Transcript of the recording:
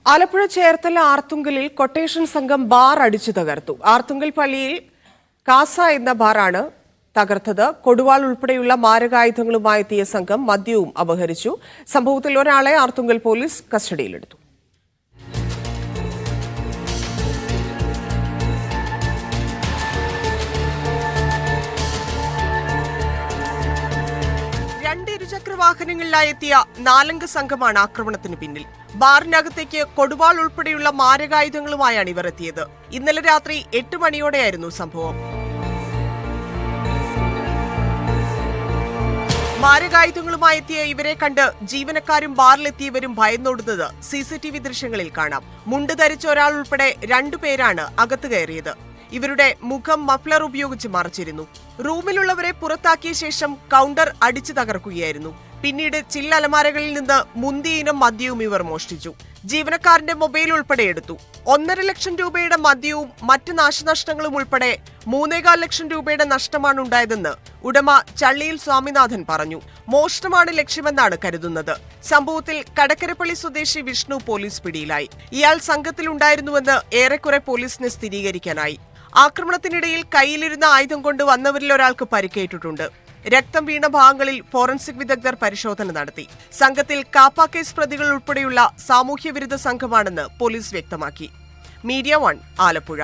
Alappuzha Cherthala ആർത്തുങ്കലിൽ quotation സംഘം bar അടിച്ചു തകർത്തു. ആർത്തുങ്കൽ പള്ളിയിൽ കാസ എന്ന ബാറാണ് തകർത്തത്. കൊടുവാൾ ഉൾപ്പെടെയുള്ള മാരകായുധങ്ങളുമായി എത്തിയ സംഘം മദ്യവും അപഹരിച്ചു. സംഭവത്തിൽ ഒരാളെ ആർത്തുങ്കൽ പോലീസ് കസ്റ്റഡിയിലെടുത്തു. രണ്ട് ഇരുചക്ര വാഹനങ്ങളിലായി എത്തിയ 4 സംഘമാണ് ആക്രമണത്തിന് പിന്നിൽ. ബാറിനകത്തേക്ക് കൊടുവാൾ ഉൾപ്പെടെയുള്ള മാരകായുധങ്ങളുമായാണ് ഇവർ എത്തിയത്. ഇന്നലെ രാത്രി 8 മണിയോടെയായിരുന്നു സംഭവം. മാരകായുധങ്ങളുമായി എത്തിയ ഇവരെ കണ്ട് ജീവനക്കാരും ബാറിലെത്തിയവരും ഭയന്നോടുന്നത് CCTV ദൃശ്യങ്ങളിൽ കാണാം. മുണ്ട് ധരിച്ച ഒരാൾ ഉൾപ്പെടെ 2 പേരാണ് അകത്ത് കയറിയത്. ഇവരുടെ മുഖം മഫ്ലർ ഉപയോഗിച്ച് മറച്ചിരുന്നു. റൂമിലുള്ളവരെ പുറത്താക്കിയ ശേഷം കൗണ്ടർ അടിച്ചു തകർക്കുകയായിരുന്നു. പിന്നീട് ചില്ലലമാരകളിൽ നിന്ന് മുന്തിയിനം മദ്യവും ഇവർ മോഷ്ടിച്ചു. ജീവനക്കാരന്റെ മൊബൈൽ ഉൾപ്പെടെ എടുത്തു. 1.5 ലക്ഷം രൂപയുടെ മദ്യവും മറ്റ് നാശനഷ്ടങ്ങളും ഉൾപ്പെടെ 3.25 ലക്ഷം രൂപയുടെ നഷ്ടമാണ് ഉണ്ടായതെന്ന് ഉടമ ചള്ളിയിൽ സ്വാമിനാഥൻ പറഞ്ഞു. മോഷണമാണ് ലക്ഷ്യമെന്നാണ് കരുതുന്നത്. സംഭവത്തിൽ കടക്കരപ്പള്ളി സ്വദേശി വിഷ്ണു പോലീസ് പിടിയിലായി. ഇയാൾ സംഘത്തിലുണ്ടായിരുന്നുവെന്ന് ഏറെക്കുറെ പോലീസിന് സ്ഥിരീകരിക്കാനായി. ആക്രമണത്തിനിടയിൽ കയ്യിലിരുന്ന ആയുധം കൊണ്ട് വന്നവരിൽ ഒരാൾക്ക് പരിക്കേറ്റിട്ടുണ്ട്. രക്തം വീണ ഭാഗങ്ങളിൽ ഫോറൻസിക് വിദഗ്ധർ പരിശോധന നടത്തി. സംഘത്തിൽ കാപ്പ കേസ് പ്രതികൾ ഉൾപ്പെടെയുള്ള സാമൂഹ്യവിരുദ്ധ സംഘമാണെന്ന് പോലീസ് വ്യക്തമാക്കി. മീഡിയ 1 ആലപ്പുഴ.